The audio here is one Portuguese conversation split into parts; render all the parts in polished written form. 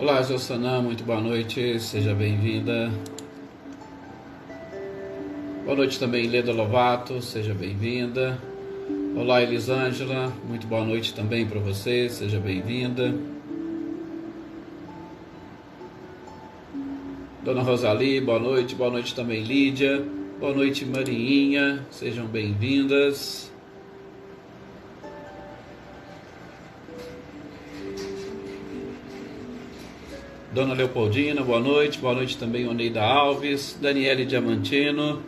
Olá, Jossanã, muito boa noite, seja bem-vinda. Boa noite também, Leda Lovato, seja bem-vinda. Olá, Elisângela, muito boa noite também para você, seja bem-vinda. Dona Rosali, boa noite também, Lídia. Boa noite, Mariinha, sejam bem-vindas. Dona Leopoldina, boa noite também, Oneida Alves, Daniele Diamantino.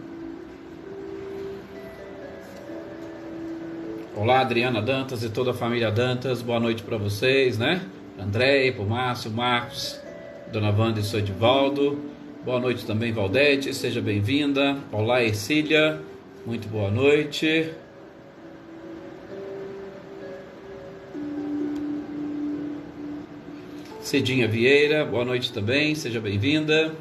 Olá, Adriana Dantas e toda a família Dantas, boa noite para vocês, né? André, pro Márcio, Marcos, Dona Wanda e Sodivaldo, boa noite também, Valdete, seja bem-vinda. Olá, Ercília, muito boa noite. Cidinha Vieira, boa noite também, seja bem-vinda.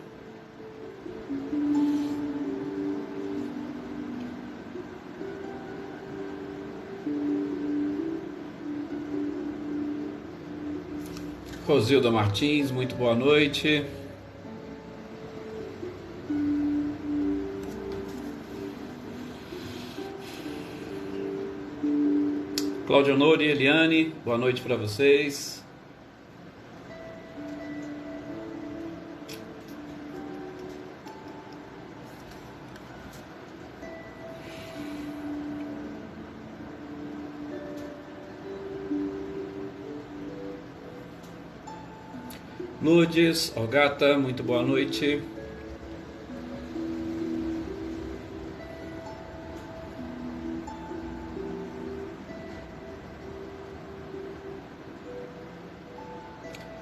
Rosilda Martins, muito boa noite. Cláudia Honori e Eliane, boa noite para vocês. Lourdes, Ogata, muito boa noite.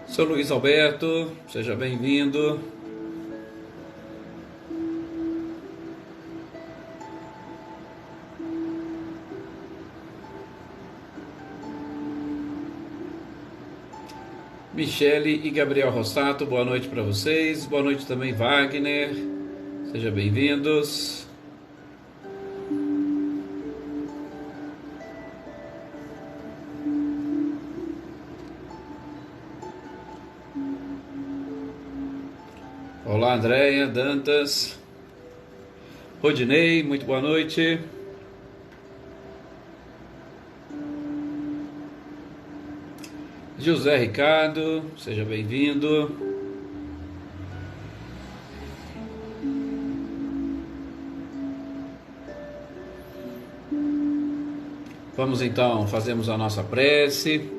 Sou Luiz Alberto, seja bem-vindo. Michele e Gabriel Rossato, boa noite para vocês. Boa noite também, Wagner. Sejam bem-vindos. Olá, Andréia Dantas. Rodinei, muito boa noite. José Ricardo, seja bem-vindo. Vamos então, fazemos a nossa prece.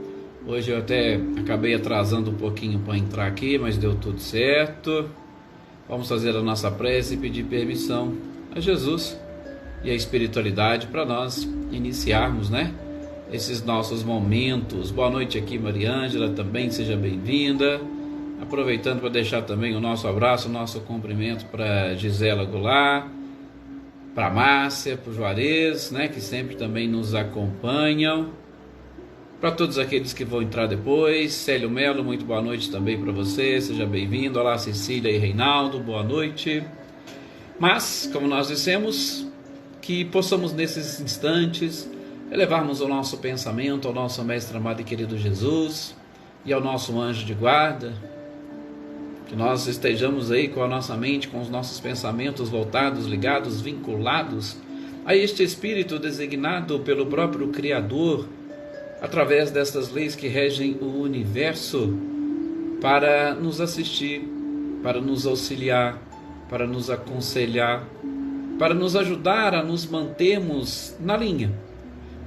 Hoje eu até acabei atrasando um pouquinho para entrar aqui, mas deu tudo certo. Vamos fazer a nossa prece e pedir permissão a Jesus e a espiritualidade para nós iniciarmos, né? Esses nossos momentos. Boa noite aqui, Mariângela, também seja bem-vinda. Aproveitando para deixar também o nosso abraço, o nosso cumprimento para Gisela Goulart, para Márcia, para o Juarez, né, que sempre também nos acompanham. Para todos aqueles que vão entrar depois, Célio Melo, muito boa noite também para você, seja bem-vindo. Olá, Cecília e Reinaldo, boa noite. Mas, como nós dissemos, que possamos nesses instantes elevarmos o nosso pensamento ao nosso mestre amado e querido Jesus e ao nosso anjo de guarda, que nós estejamos aí com a nossa mente, com os nossos pensamentos voltados, ligados, vinculados a este Espírito designado pelo próprio Criador, através destas leis que regem o universo, para nos assistir, para nos auxiliar, para nos aconselhar, para nos ajudar a nos mantermos na linha,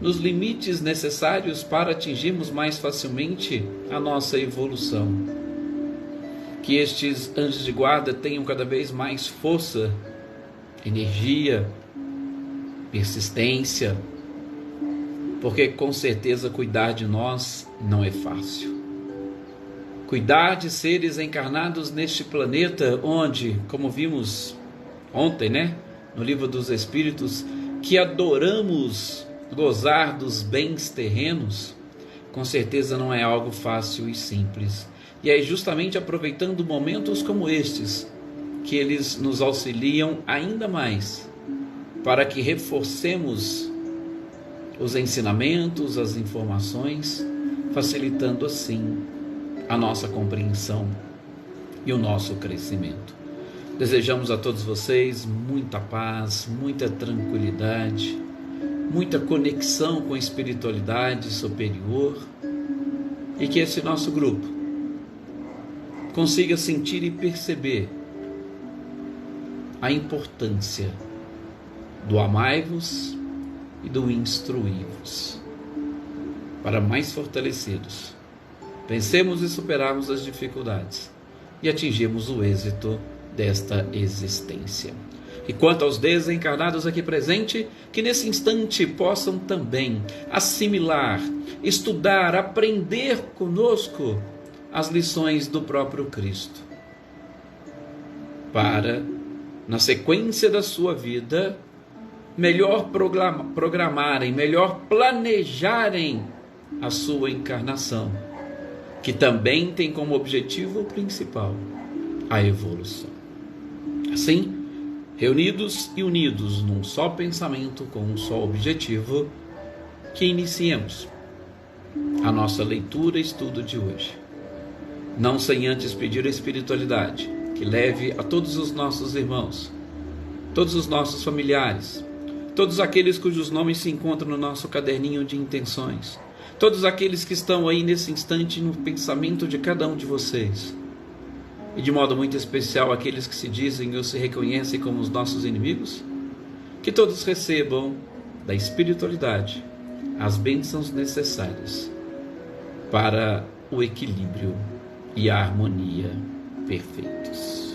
nos limites necessários para atingirmos mais facilmente a nossa evolução. Que estes anjos de guarda tenham cada vez mais força, energia, persistência, porque com certeza cuidar de nós não é fácil. Cuidar de seres encarnados neste planeta onde, como vimos ontem, né, no Livro dos Espíritos, que adoramos gozar dos bens terrenos, com certeza não é algo fácil e simples. E é justamente aproveitando momentos como estes que eles nos auxiliam ainda mais, para que reforcemos os ensinamentos, as informações, facilitando assim a nossa compreensão e o nosso crescimento. Desejamos a todos vocês muita paz, muita tranquilidade, muita conexão com a espiritualidade superior, e que esse nosso grupo consiga sentir e perceber a importância do amai-vos e do instruí-vos, para mais fortalecidos vencemos e superarmos as dificuldades e atingirmos o êxito desta existência. E quanto aos desencarnados aqui presentes, que nesse instante possam também assimilar, estudar, aprender conosco as lições do próprio Cristo, para, na sequência da sua vida, melhor programarem, melhor planejarem a sua encarnação, que também tem como objetivo principal a evolução. Assim, reunidos e unidos num só pensamento, com um só objetivo, que iniciemos a nossa leitura e estudo de hoje. Não sem antes pedir a espiritualidade que leve a todos os nossos irmãos, todos os nossos familiares, todos aqueles cujos nomes se encontram no nosso caderninho de intenções, todos aqueles que estão aí nesse instante no pensamento de cada um de vocês, e de modo muito especial aqueles que se dizem ou se reconhecem como os nossos inimigos, que todos recebam da espiritualidade as bênçãos necessárias para o equilíbrio e a harmonia perfeitos.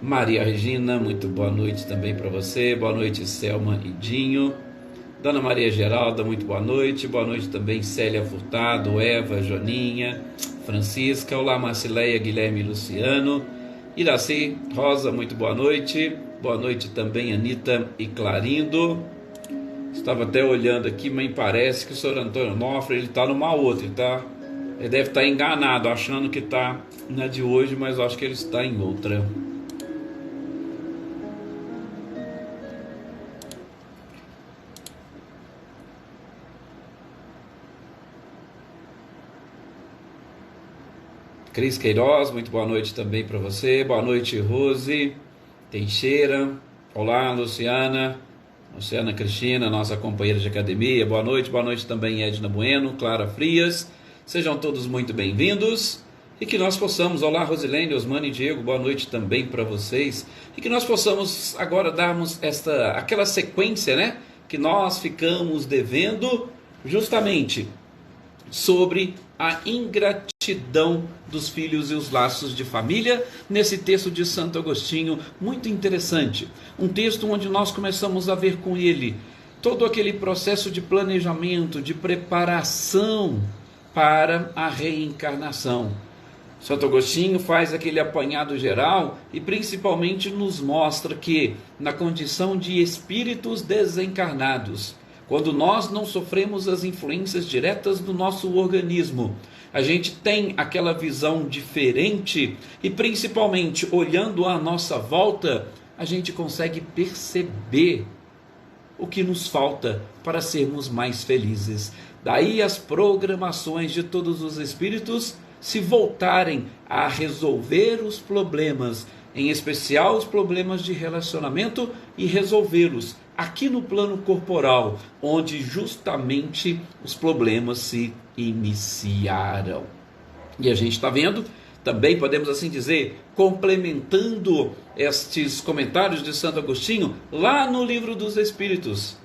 Maria Regina, muito boa noite também para você. Boa noite, Selma e Dinho. Dona Maria Geralda, muito boa noite. Boa noite também, Célia Furtado, Eva, Joninha, Francisca. Olá, Marcileia, Guilherme e Luciano. Iraci, Rosa, muito boa noite. Boa noite também, Anita e Clarindo. Estava até olhando aqui, mas parece que o senhor Antônio Nofre, ele está numa outra. Ele deve estar enganado, achando que está na de hoje, mas eu acho que ele está em outra. Cris Queiroz, muito boa noite também para você. Boa noite, Rose Teixeira. Olá, Luciana Cristina, nossa companheira de academia. Boa noite também, Edna Bueno, Clara Frias. Sejam todos muito bem-vindos. E que nós possamos, olá, Rosilene, Osmane e Diego, boa noite também para vocês. E que nós possamos agora darmos aquela sequência, né, que nós ficamos devendo, justamente sobre a ingratidão dos filhos e os laços de família, nesse texto de Santo Agostinho, muito interessante. Um texto onde nós começamos a ver com ele todo aquele processo de planejamento, de preparação para a reencarnação. Santo Agostinho faz aquele apanhado geral e principalmente nos mostra que, na condição de espíritos desencarnados, quando nós não sofremos as influências diretas do nosso organismo, a gente tem aquela visão diferente e, principalmente, olhando à nossa volta, a gente consegue perceber o que nos falta para sermos mais felizes. Daí as programações de todos os espíritos se voltarem a resolver os problemas, em especial os problemas de relacionamento, e resolvê-los aqui no plano corporal, onde justamente os problemas se iniciaram. E a gente está vendo, também podemos assim dizer, complementando estes comentários de Santo Agostinho, lá no Livro dos Espíritos,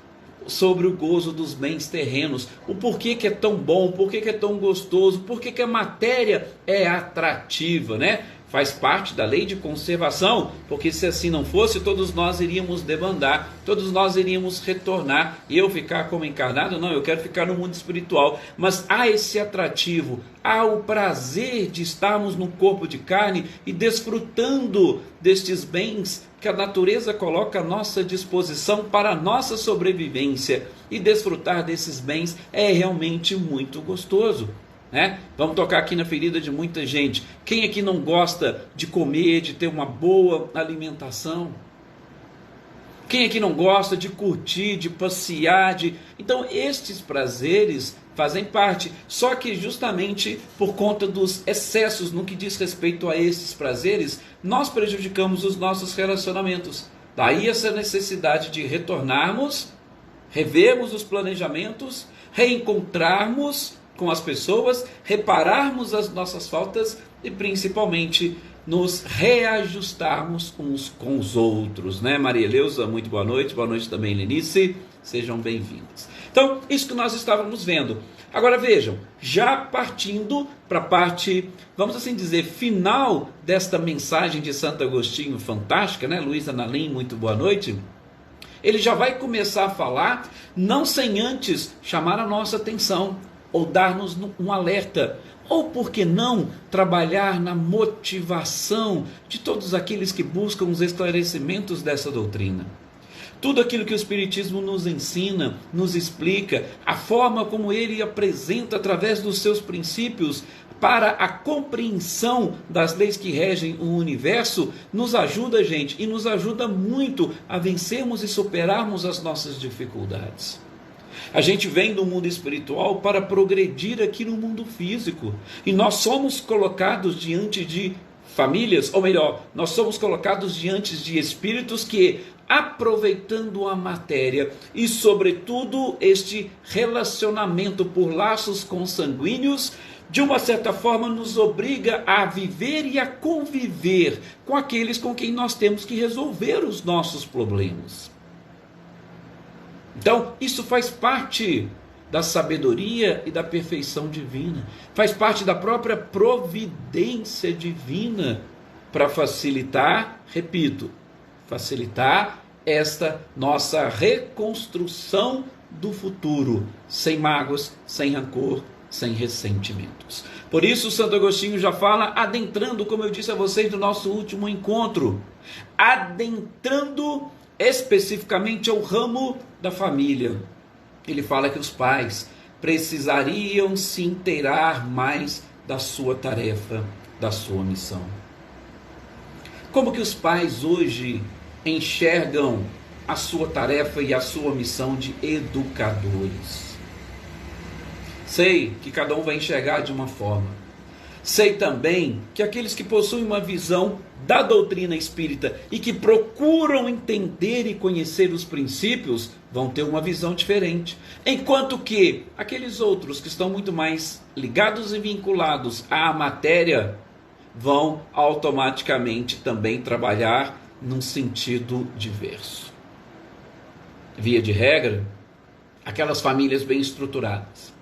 sobre o gozo dos bens terrenos, o porquê que é tão bom, porquê que é tão gostoso, porquê que a matéria é atrativa, né? Faz parte da lei de conservação, porque se assim não fosse, todos nós iríamos debandar, todos nós iríamos retornar, e eu ficar como encarnado? Não, eu quero ficar no mundo espiritual. Mas há esse atrativo, há o prazer de estarmos no corpo de carne e desfrutando destes bens que a natureza coloca à nossa disposição para a nossa sobrevivência, e desfrutar desses bens é realmente muito gostoso. Vamos tocar aqui na ferida de muita gente. Quem aqui não gosta de comer, de ter uma boa alimentação? Quem aqui não gosta de curtir, de passear, Então estes prazeres fazem parte, só que justamente por conta dos excessos no que diz respeito a esses prazeres, nós prejudicamos os nossos relacionamentos. Daí essa necessidade de retornarmos, revermos os planejamentos, reencontrarmos com as pessoas, repararmos as nossas faltas e principalmente nos reajustarmos uns com os outros, né? Maria Eleusa, muito boa noite também Lenice, sejam bem-vindas. Então, isso que nós estávamos vendo. Agora vejam, já partindo para a parte, vamos assim dizer, final desta mensagem de Santo Agostinho fantástica, né? Luísa Nalim, muito boa noite. Ele já vai começar a falar, não sem antes chamar a nossa atenção, ou dar-nos um alerta, ou por que não trabalhar na motivação de todos aqueles que buscam os esclarecimentos dessa doutrina. Tudo aquilo que o Espiritismo nos ensina, nos explica, a forma como ele apresenta através dos seus princípios para a compreensão das leis que regem o universo, nos ajuda, gente, e nos ajuda muito a vencermos e superarmos as nossas dificuldades. A gente vem do mundo espiritual para progredir aqui no mundo físico. E nós somos colocados diante de famílias, ou melhor, nós somos colocados diante de espíritos que, aproveitando a matéria e sobretudo este relacionamento por laços consanguíneos, de uma certa forma nos obriga a viver e a conviver com aqueles com quem nós temos que resolver os nossos problemas. Então, isso faz parte da sabedoria e da perfeição divina, faz parte da própria providência divina para facilitar, repito, facilitar esta nossa reconstrução do futuro, sem mágoas, sem rancor, sem ressentimentos. Por isso, Santo Agostinho já fala, adentrando, como eu disse a vocês no nosso último encontro, adentrando especificamente ao ramo da família. Ele fala que os pais precisariam se inteirar mais da sua tarefa, da sua missão. Como que os pais hoje enxergam a sua tarefa e a sua missão de educadores? Sei que cada um vai enxergar de uma forma. Sei também que aqueles que possuem uma visão da doutrina espírita e que procuram entender e conhecer os princípios vão ter uma visão diferente. Enquanto que aqueles outros que estão muito mais ligados e vinculados à matéria vão automaticamente também trabalhar num sentido diverso. Via de regra, aquelas famílias bem estruturadas,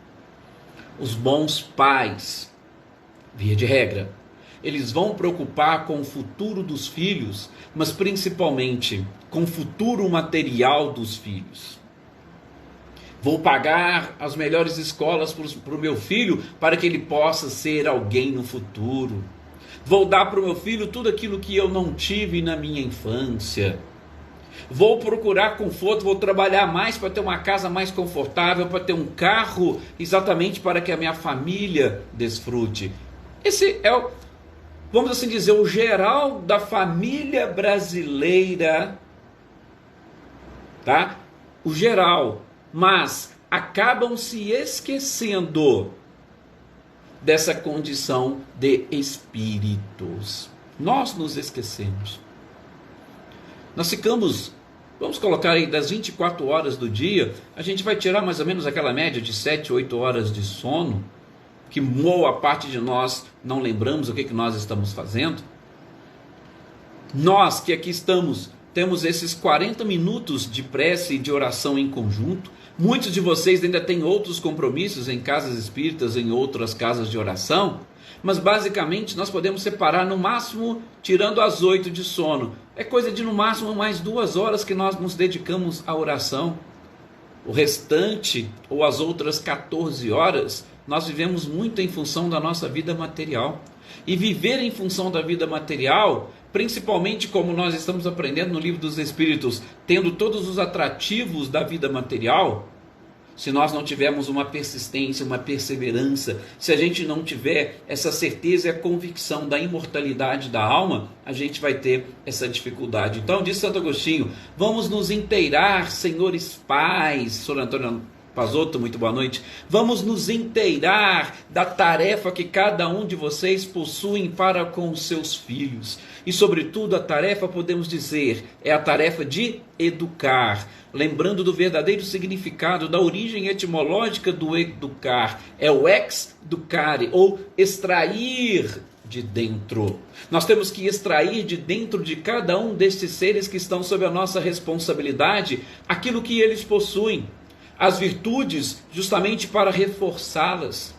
os bons pais, via de regra, eles vão preocupar com o futuro dos filhos, mas principalmente com o futuro material dos filhos. Vou pagar as melhores escolas para o meu filho para que ele possa ser alguém no futuro. Vou dar para o meu filho tudo aquilo que eu não tive na minha infância. Vou procurar conforto, vou trabalhar mais para ter uma casa mais confortável, para ter um carro, exatamente para que a minha família desfrute. Esse é o, vamos assim dizer, o geral da família brasileira, tá? O geral, mas acabam se esquecendo dessa condição de espíritos. Nós nos esquecemos. Nós ficamos, vamos colocar aí, das 24 horas do dia, a gente vai tirar mais ou menos aquela média de 7, 8 horas de sono, que boa parte de nós não lembramos o que nós estamos fazendo. Nós que aqui estamos, temos esses 40 minutos de prece e de oração em conjunto. Muitos de vocês ainda têm outros compromissos em casas espíritas, em outras casas de oração, mas basicamente nós podemos separar no máximo, tirando as 8 de sono. É coisa de no máximo mais 2 horas que nós nos dedicamos à oração. O restante, ou as outras 14 horas, nós vivemos muito em função da nossa vida material. E viver em função da vida material, principalmente como nós estamos aprendendo no Livro dos Espíritos, tendo todos os atrativos da vida material, se nós não tivermos uma persistência, uma perseverança, se a gente não tiver essa certeza e a convicção da imortalidade da alma, a gente vai ter essa dificuldade. Então, diz Santo Agostinho, vamos nos inteirar, senhores pais, Sr. Antônio Pazotto, muito boa noite, vamos nos inteirar da tarefa que cada um de vocês possuem para com os seus filhos. E, sobretudo, a tarefa, podemos dizer, é a tarefa de educar. Lembrando do verdadeiro significado, da origem etimológica do educar. É o ex-ducare, ou extrair de dentro. Nós temos que extrair de dentro de cada um destes seres que estão sob a nossa responsabilidade aquilo que eles possuem. As virtudes, justamente para reforçá-las.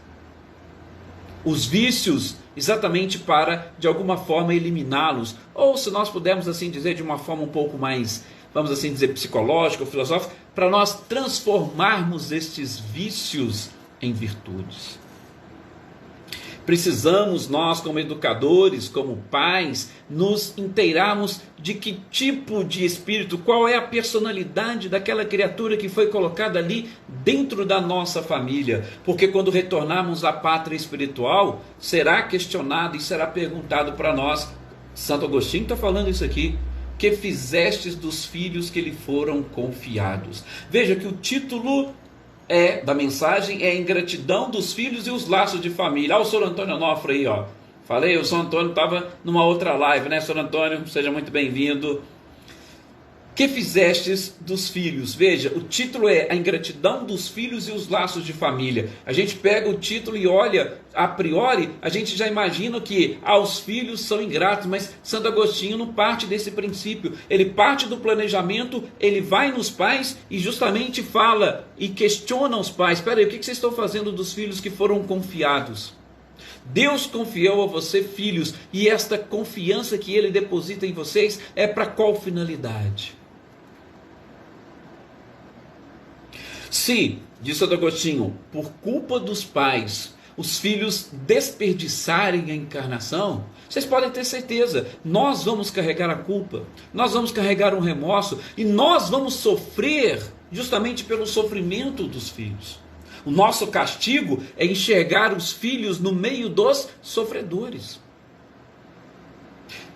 Os vícios, exatamente para, de alguma forma, eliminá-los. Ou, se nós pudermos assim dizer, de uma forma um pouco mais, vamos assim dizer, psicológica ou filosófica, para nós transformarmos estes vícios em virtudes. Precisamos nós, como educadores, como pais, nos inteirarmos de que tipo de espírito, qual é a personalidade daquela criatura que foi colocada ali dentro da nossa família. Porque quando retornarmos à pátria espiritual, será questionado e será perguntado para nós, Santo Agostinho está falando isso aqui, que fizestes dos filhos que lhe foram confiados. Veja que o título da mensagem é ingratidão dos filhos e os laços de família. Olha o Sr. Antônio Onofre aí, ó. Falei, o Sr. Antônio estava numa outra live, né, Sr. Antônio? Seja muito bem-vindo. Que fizestes dos filhos? Veja, o título é a ingratidão dos filhos e os laços de família. A gente pega o título e olha, a priori, a gente já imagina que os filhos são ingratos, mas Santo Agostinho não parte desse princípio. Ele parte do planejamento, ele vai nos pais e justamente fala e questiona os pais. Espera aí, o que vocês estão fazendo dos filhos que foram confiados? Deus confiou a você filhos, e esta confiança que Ele deposita em vocês é para qual finalidade? Se, diz Santo Agostinho, por culpa dos pais, os filhos desperdiçarem a encarnação, vocês podem ter certeza, nós vamos carregar a culpa, nós vamos carregar um remorso, e nós vamos sofrer justamente pelo sofrimento dos filhos. O nosso castigo é enxergar os filhos no meio dos sofredores.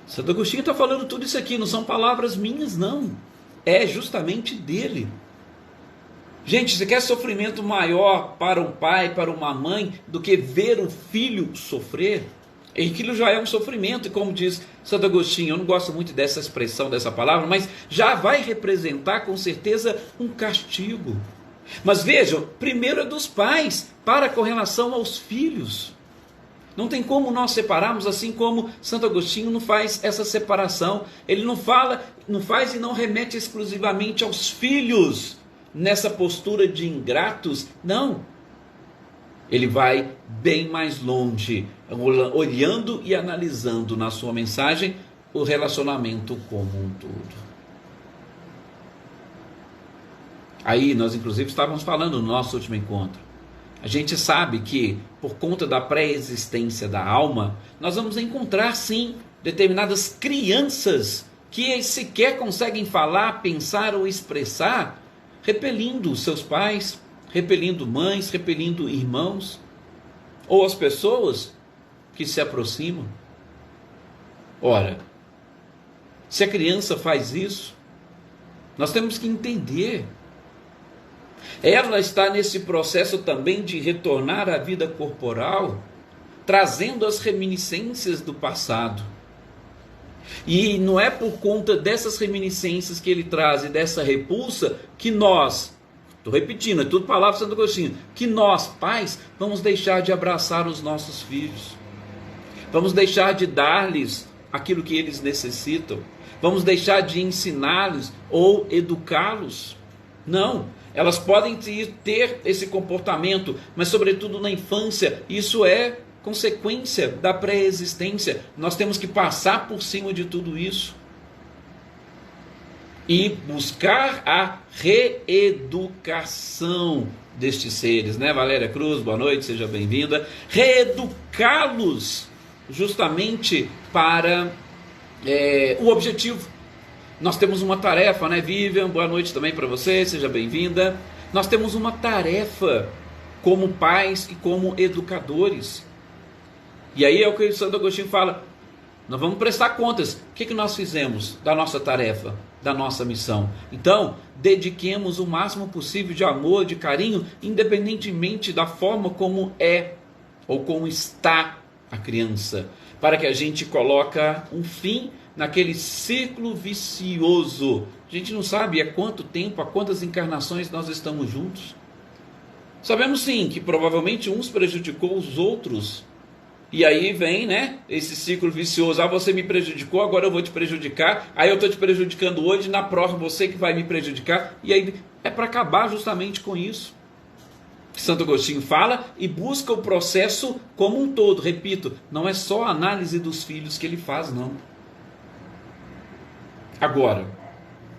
Santo Agostinho está falando tudo isso aqui, não são palavras minhas, não. É justamente dele. Gente, você quer sofrimento maior para um pai, para uma mãe, do que ver o filho sofrer? E aquilo já é um sofrimento, e como diz Santo Agostinho, eu não gosto muito dessa expressão, dessa palavra, mas já vai representar com certeza um castigo. Mas vejam, primeiro é dos pais, para com relação aos filhos. Não tem como nós separarmos, assim como Santo Agostinho não faz essa separação. Ele não faz e não remete exclusivamente aos filhos, nessa postura de ingratos. Não. Ele vai bem mais longe, olhando e analisando na sua mensagem o relacionamento como um todo. Aí nós inclusive estávamos falando no nosso último encontro. A gente sabe que por conta da pré-existência da alma, nós vamos encontrar sim determinadas crianças que sequer conseguem falar, pensar ou expressar, repelindo seus pais, repelindo mães, repelindo irmãos, ou as pessoas que se aproximam. Ora, se a criança faz isso, nós temos que entender. Ela está nesse processo também de retornar à vida corporal, trazendo as reminiscências do passado. E não é por conta dessas reminiscências que ele traz e dessa repulsa que nós, estou repetindo, é tudo palavra de Santo Agostinho, que nós, pais, vamos deixar de abraçar os nossos filhos. Vamos deixar de dar-lhes aquilo que eles necessitam. Vamos deixar de ensiná-los ou educá-los. Não. Elas podem ter esse comportamento, mas sobretudo na infância, isso é consequência da pré-existência. Nós temos que passar por cima de tudo isso e buscar a reeducação destes seres, né? Valéria Cruz, boa noite, seja bem-vinda. Reeducá-los justamente para o objetivo. Nós temos uma tarefa, né, Vivian? Boa noite também para você, seja bem-vinda. Nós temos uma tarefa como pais e como educadores. E aí é o que o Santo Agostinho fala, nós vamos prestar contas. O que nós fizemos da nossa tarefa, da nossa missão? Então, dediquemos o máximo possível de amor, de carinho, independentemente da forma como é ou como está a criança, para que a gente coloque um fim naquele círculo vicioso. A gente não sabe há quanto tempo, há quantas encarnações nós estamos juntos. Sabemos sim que provavelmente uns prejudicou os outros. E aí vem, né, esse ciclo vicioso. Ah, você me prejudicou, agora eu vou te prejudicar. Aí eu estou te prejudicando hoje, na próxima você que vai me prejudicar. E aí é para acabar justamente com isso. Santo Agostinho fala e busca o processo como um todo. Repito, não é só a análise dos filhos que ele faz, não. Agora,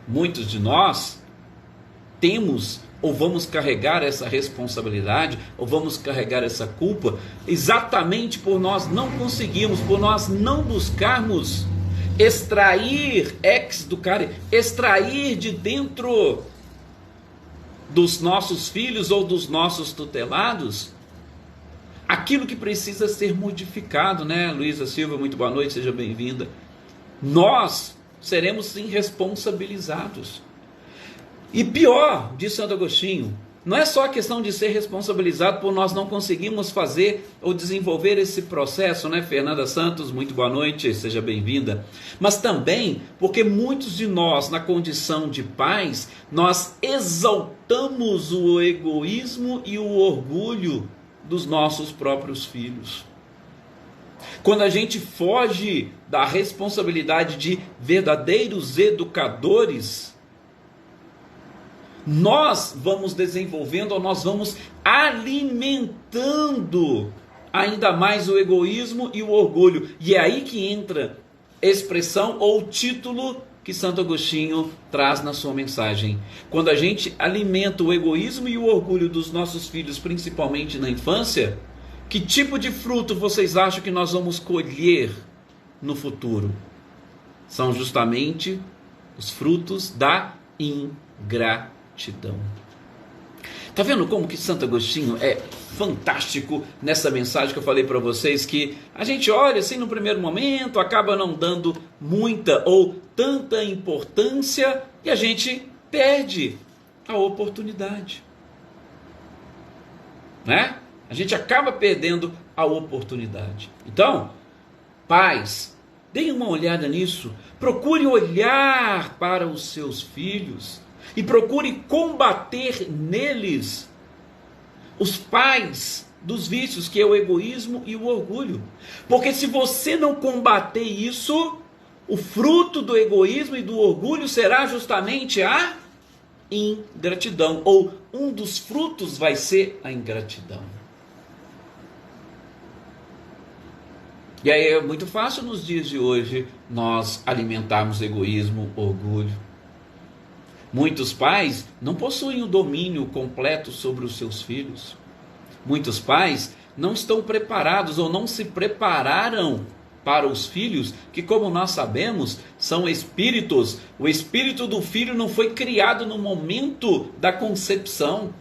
muitos de nós temos ou vamos carregar essa responsabilidade, ou vamos carregar essa culpa, exatamente por nós não conseguirmos, por nós não buscarmos extrair extrair de dentro dos nossos filhos ou dos nossos tutelados aquilo que precisa ser modificado, né? Luísa Silva, muito boa noite, seja bem-vinda. Nós seremos sim responsabilizados. E pior, diz Santo Agostinho, não é só a questão de ser responsabilizado por nós não conseguirmos fazer ou desenvolver esse processo, né? Fernanda Santos, muito boa noite, seja bem-vinda. Mas também porque muitos de nós, na condição de pais, nós exaltamos o egoísmo e o orgulho dos nossos próprios filhos. Quando a gente foge da responsabilidade de verdadeiros educadores, nós vamos desenvolvendo, ou nós vamos alimentando ainda mais o egoísmo e o orgulho. E é aí que entra expressão ou título que Santo Agostinho traz na sua mensagem. Quando a gente alimenta o egoísmo e o orgulho dos nossos filhos, principalmente na infância, que tipo de fruto vocês acham que nós vamos colher no futuro? São justamente os frutos da ingratidão. Tá vendo como que Santo Agostinho é fantástico nessa mensagem que eu falei para vocês, que a gente olha assim no primeiro momento, acaba não dando muita ou tanta importância e a gente perde a oportunidade, né? A gente acaba perdendo a oportunidade. Então, pais, deem uma olhada nisso, procure olhar para os seus filhos e procure combater neles os pais dos vícios, que é o egoísmo e o orgulho. Porque se você não combater isso, o fruto do egoísmo e do orgulho será justamente a ingratidão, ou um dos frutos vai ser a ingratidão. E aí é muito fácil nos dias de hoje nós alimentarmos egoísmo, orgulho. Muitos pais não possuem o domínio completo sobre os seus filhos. Muitos pais não estão preparados ou não se prepararam para os filhos, que, como nós sabemos, são espíritos. O espírito do filho não foi criado no momento da concepção.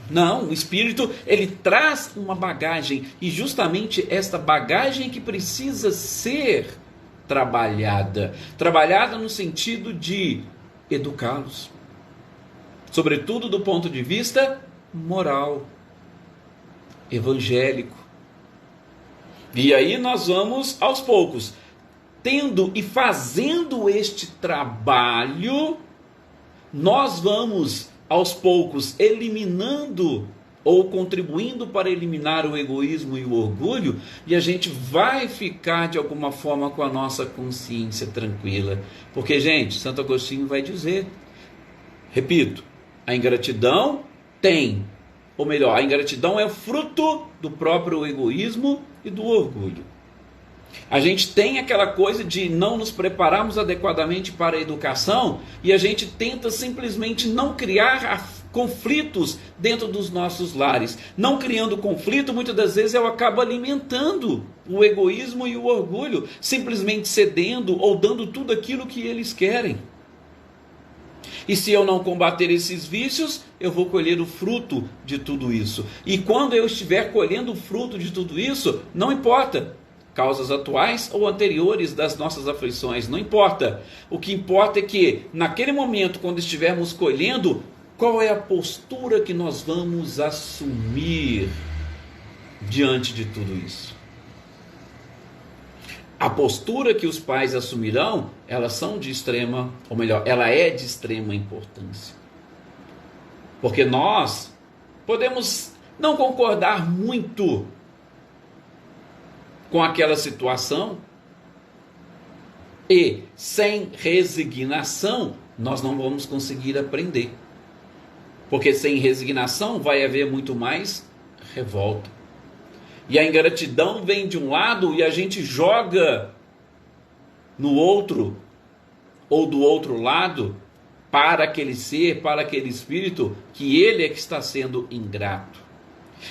Não, o espírito, ele traz uma bagagem, e justamente esta bagagem que precisa ser trabalhada no sentido de educá-los, sobretudo do ponto de vista moral, evangélico. E aí nós vamos aos poucos tendo e fazendo este trabalho, nós vamos aos poucos eliminando ou contribuindo para eliminar o egoísmo e o orgulho, e a gente vai ficar de alguma forma com a nossa consciência tranquila. Porque, gente, Santo Agostinho vai dizer, repito, a ingratidão a ingratidão é fruto do próprio egoísmo e do orgulho. A gente tem aquela coisa de não nos prepararmos adequadamente para a educação, e a gente tenta simplesmente não criar conflitos dentro dos nossos lares. Não criando conflito, muitas das vezes eu acabo alimentando o egoísmo e o orgulho, simplesmente cedendo ou dando tudo aquilo que eles querem. E se eu não combater esses vícios, eu vou colher o fruto de tudo isso. E quando eu estiver colhendo o fruto de tudo isso, não importa causas atuais ou anteriores das nossas aflições, não importa. O que importa é que, naquele momento, quando estivermos colhendo, qual é a postura que nós vamos assumir diante de tudo isso? A postura que os pais assumirão, elas são de extrema, ou melhor, ela é de extrema importância. Porque nós podemos não concordar muito com aquela situação e sem resignação nós não vamos conseguir aprender. Porque sem resignação vai haver muito mais revolta. E a ingratidão vem de um lado e a gente joga no outro, ou do outro lado, para aquele ser, para aquele espírito, que ele é que está sendo ingrato.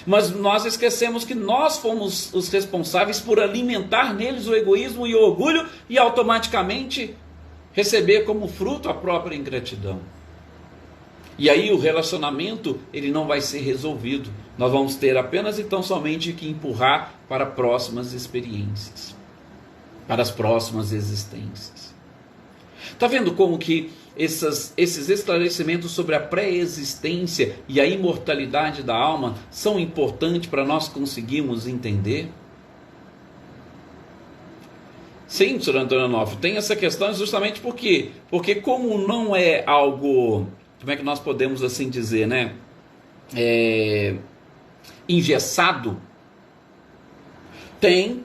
Mas nós esquecemos que nós fomos os responsáveis por alimentar neles o egoísmo e o orgulho e automaticamente receber como fruto a própria ingratidão. E aí o relacionamento ele não vai ser resolvido. Nós vamos ter apenas e tão somente que empurrar para próximas experiências, para as próximas existências. Está vendo como que esses esclarecimentos sobre a pré-existência e a imortalidade da alma são importantes para nós conseguirmos entender? Sim, Sr. Antônio Onofre, tem essa questão justamente porque como não é algo, como é que nós podemos assim dizer, né? Engessado, tem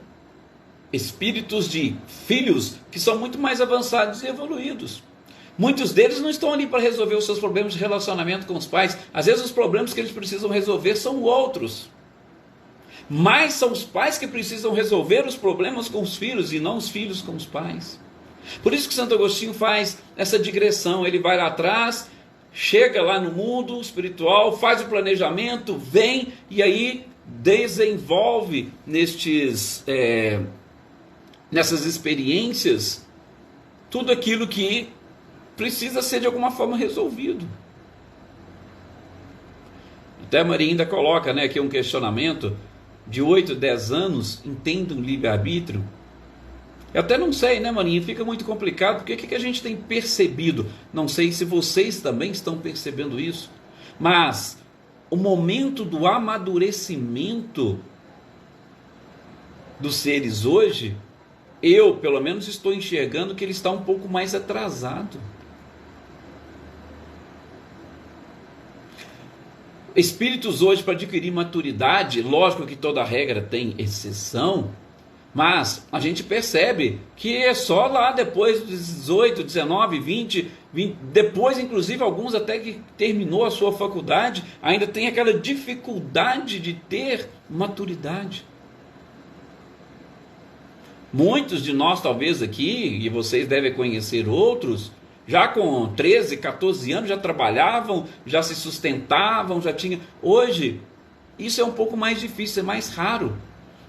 espíritos de filhos que são muito mais avançados e evoluídos. Muitos deles não estão ali para resolver os seus problemas de relacionamento com os pais. Às vezes os problemas que eles precisam resolver são outros. Mas são os pais que precisam resolver os problemas com os filhos e não os filhos com os pais. Por isso que Santo Agostinho faz essa digressão. Ele vai lá atrás, chega lá no mundo espiritual, faz o planejamento, vem e aí desenvolve nessas experiências tudo aquilo que precisa ser de alguma forma resolvido. Até a Maria ainda coloca, né, aqui um questionamento: de 8 a 10 anos, entendam livre-arbítrio? Eu até não sei, né, Marinha? Fica muito complicado, porque o que a gente tem percebido? Não sei se vocês também estão percebendo isso, mas o momento do amadurecimento dos seres hoje, eu, pelo menos, estou enxergando que ele está um pouco mais atrasado. Espíritos hoje, para adquirir maturidade, lógico que toda regra tem exceção, mas a gente percebe que é só lá depois dos 18, 19, 20, depois inclusive alguns até que terminou a sua faculdade, ainda tem aquela dificuldade de ter maturidade. Muitos de nós talvez aqui, e vocês devem conhecer outros, já com 13, 14 anos já trabalhavam, já se sustentavam, já tinham. Hoje, isso é um pouco mais difícil, é mais raro.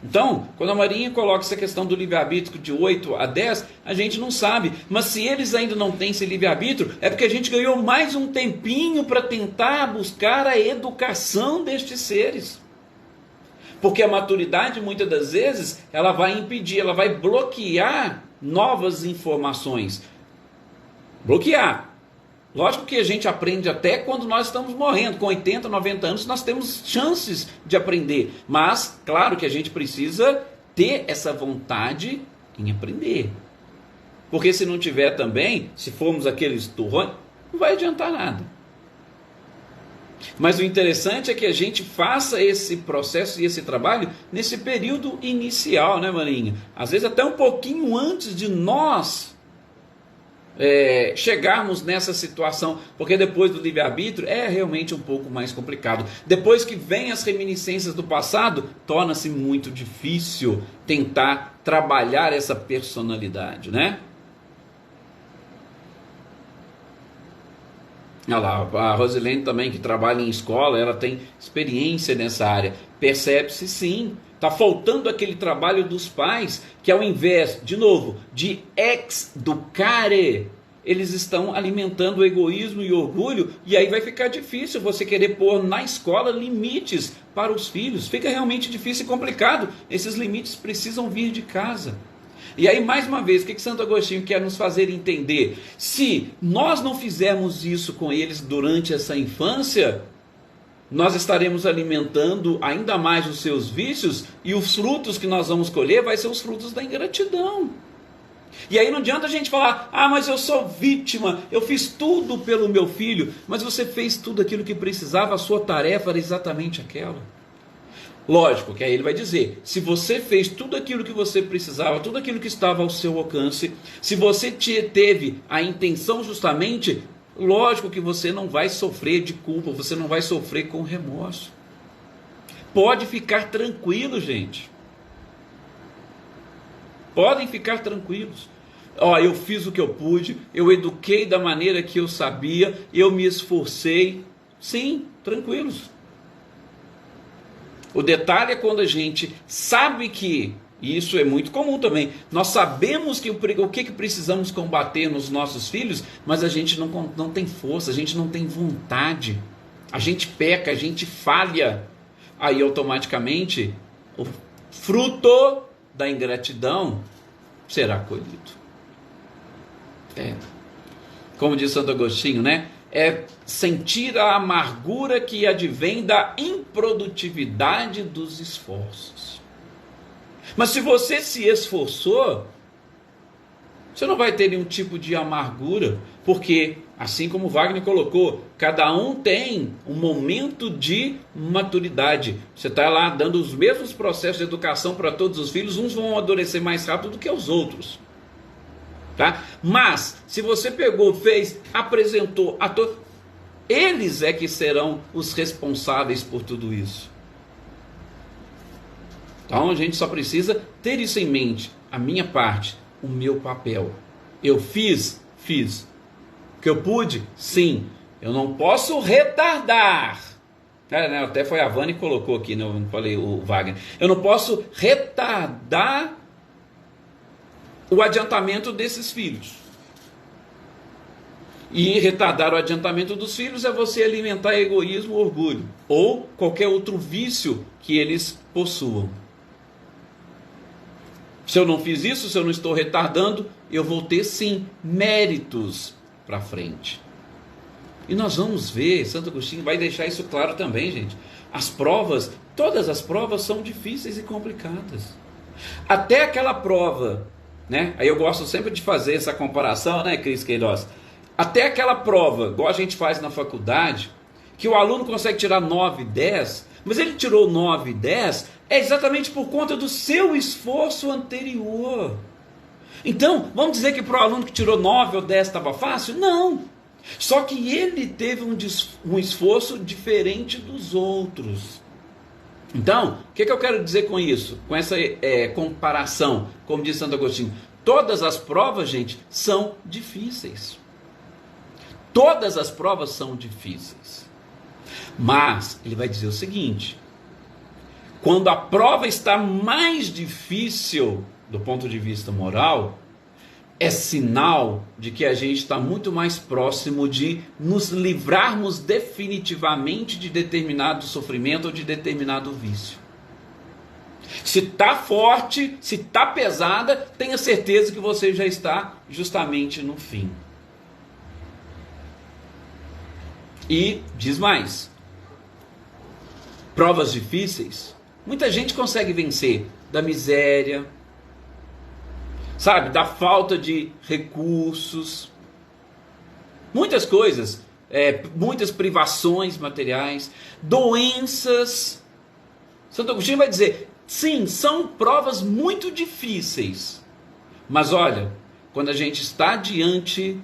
Então, quando a Marinha coloca essa questão do livre-arbítrio de 8 a 10, a gente não sabe. Mas se eles ainda não têm esse livre-arbítrio, é porque a gente ganhou mais um tempinho para tentar buscar a educação destes seres. Porque a maturidade, muitas das vezes, ela vai impedir, ela vai bloquear novas informações. Bloquear. Lógico que a gente aprende até quando nós estamos morrendo. Com 80, 90 anos nós temos chances de aprender. Mas, claro que a gente precisa ter essa vontade em aprender. Porque se não tiver também, se formos aqueles turrões, não vai adiantar nada. Mas o interessante é que a gente faça esse processo e esse trabalho nesse período inicial, né, Marinha? Às vezes até um pouquinho antes de nós chegarmos nessa situação, porque depois do livre-arbítrio é realmente um pouco mais complicado. Depois que vem as reminiscências do passado, torna-se muito difícil tentar trabalhar essa personalidade, né? Olha lá, a Rosilene também, que trabalha em escola, ela tem experiência nessa área. Percebe-se sim, está faltando aquele trabalho dos pais, que ao invés, de novo, de educare, eles estão alimentando o egoísmo e o orgulho, e aí vai ficar difícil você querer pôr na escola limites para os filhos. Fica realmente difícil e complicado. Esses limites precisam vir de casa. E aí, mais uma vez, o que Santo Agostinho quer nos fazer entender? Se nós não fizermos isso com eles durante essa infância, nós estaremos alimentando ainda mais os seus vícios, e os frutos que nós vamos colher vai ser os frutos da ingratidão. E aí não adianta a gente falar, mas eu sou vítima, eu fiz tudo pelo meu filho. Mas você fez tudo aquilo que precisava, a sua tarefa era exatamente aquela. Lógico que aí ele vai dizer, se você fez tudo aquilo que você precisava, tudo aquilo que estava ao seu alcance, se você teve a intenção justamente, lógico que você não vai sofrer de culpa, você não vai sofrer com remorso. Pode ficar tranquilo, gente. Podem ficar tranquilos. Eu fiz o que eu pude, eu eduquei da maneira que eu sabia, eu me esforcei. Sim, tranquilos. O detalhe é quando a gente sabe que, e isso é muito comum também, nós sabemos que o que precisamos combater nos nossos filhos, mas a gente não tem força, a gente não tem vontade, a gente peca, a gente falha. Aí automaticamente o fruto da ingratidão será colhido. Como diz Santo Agostinho, né? É sentir a amargura que advém da improdutividade dos esforços. Mas se você se esforçou, você não vai ter nenhum tipo de amargura, porque, assim como Wagner colocou, cada um tem um momento de maturidade. Você está lá dando os mesmos processos de educação para todos os filhos, uns vão amadurecer mais rápido do que os outros. Tá? Mas, se você pegou, fez, apresentou a todos, eles é que serão os responsáveis por tudo isso. Então a gente só precisa ter isso em mente. A minha parte, o meu papel. Eu fiz. O que eu pude? Sim. Eu não posso retardar. Até foi a Vânia que colocou aqui, não falei o Wagner. Eu não posso retardar o adiantamento desses filhos. E retardar o adiantamento dos filhos é você alimentar egoísmo, orgulho, ou qualquer outro vício que eles possuam. Se eu não fiz isso, se eu não estou retardando, eu vou ter sim méritos para frente. E nós vamos ver, Santo Agostinho vai deixar isso claro também, gente. As provas, todas as provas são difíceis e complicadas. Até aquela prova, né? Aí eu gosto sempre de fazer essa comparação, né, Cris Queiroz? Até aquela prova, igual a gente faz na faculdade, que o aluno consegue tirar 9, 10, mas ele tirou 9, 10, é exatamente por conta do seu esforço anterior. Então, vamos dizer que para o aluno que tirou 9 ou 10 estava fácil? Não. Só que ele teve um esforço diferente dos outros. Então, o que eu quero dizer com isso? Com essa comparação, como diz Santo Agostinho. Todas as provas, gente, são difíceis. Todas as provas são difíceis. Mas, ele vai dizer o seguinte: quando a prova está mais difícil do ponto de vista moral, é sinal de que a gente está muito mais próximo de nos livrarmos definitivamente de determinado sofrimento ou de determinado vício. Se está forte, se está pesada, tenha certeza que você já está justamente no fim. E diz mais: provas difíceis, muita gente consegue vencer da miséria, sabe, da falta de recursos, muitas coisas, muitas privações materiais, doenças. Santo Agostinho vai dizer, sim, são provas muito difíceis, mas olha, quando a gente está diante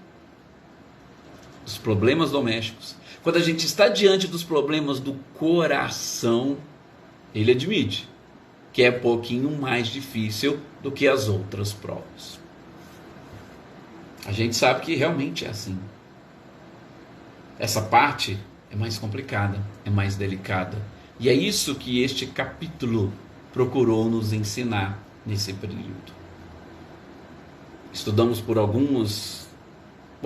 dos problemas domésticos, quando a gente está diante dos problemas do coração, ele admite que é um pouquinho mais difícil do que as outras provas. A gente sabe que realmente é assim. Essa parte é mais complicada, é mais delicada. E é isso que este capítulo procurou nos ensinar nesse período. Estudamos por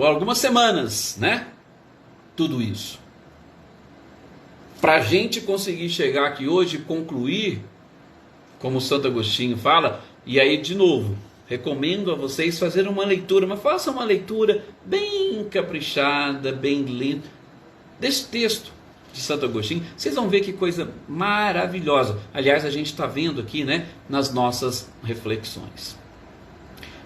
por algumas semanas, né? Tudo isso. Para a gente conseguir chegar aqui hoje e concluir, como Santo Agostinho fala, e aí de novo, recomendo a vocês fazerem uma leitura, mas façam uma leitura bem caprichada, bem lenta, desse texto de Santo Agostinho. Vocês vão ver que coisa maravilhosa. Aliás, a gente está vendo aqui, né, nas nossas reflexões.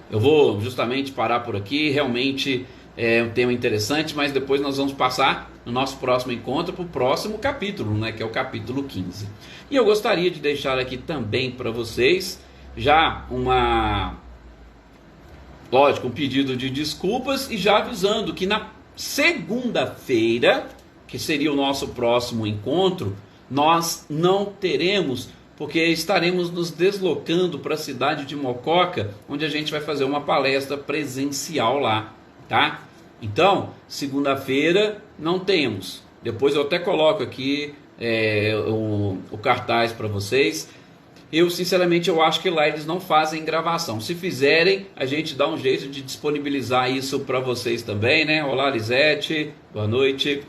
Eu vou justamente parar por aqui, realmente é um tema interessante, mas depois nós vamos passar no nosso próximo encontro para o próximo capítulo, né, que é o capítulo 15. E eu gostaria de deixar aqui também para vocês já um pedido de desculpas e já avisando que na segunda-feira, que seria o nosso próximo encontro, nós não teremos, porque estaremos nos deslocando para a cidade de Mococa, onde a gente vai fazer uma palestra presencial lá, tá? Então, segunda-feira não temos. Depois eu até coloco aqui o cartaz para vocês. Eu, sinceramente, eu acho que lá eles não fazem gravação. Se fizerem, a gente dá um jeito de disponibilizar isso para vocês também, né? Olá, Lisete, boa noite.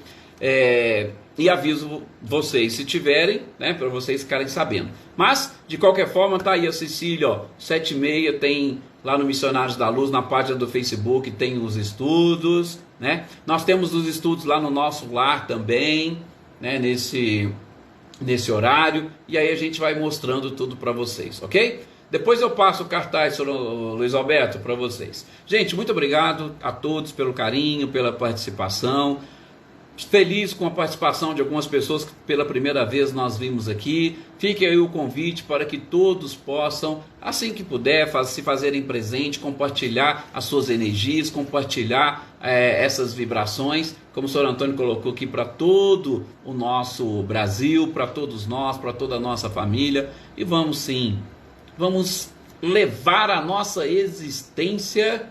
E aviso vocês, se tiverem, né, para vocês ficarem sabendo. Mas, de qualquer forma, tá aí a Cecília, ó, 7h30, tem lá no Missionários da Luz, na página do Facebook, tem os estudos, né? Nós temos os estudos lá no nosso lar também, né, nesse horário, e aí a gente vai mostrando tudo para vocês, ok? Depois eu passo o cartaz, Luiz Alberto, para vocês. Gente, muito obrigado a todos pelo carinho, pela participação. Feliz com a participação de algumas pessoas que pela primeira vez nós vimos aqui. Fique aí o convite para que todos possam, assim que puder, se fazerem presente, compartilhar as suas energias, compartilhar essas vibrações, como o senhor Antônio colocou aqui, para todo o nosso Brasil, para todos nós, para toda a nossa família. E vamos sim, vamos levar a nossa existência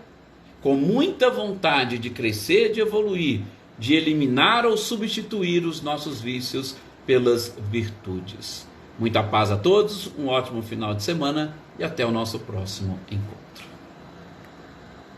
com muita vontade de crescer, de evoluir, de eliminar ou substituir os nossos vícios pelas virtudes. Muita paz a todos, um ótimo final de semana e até o nosso próximo encontro.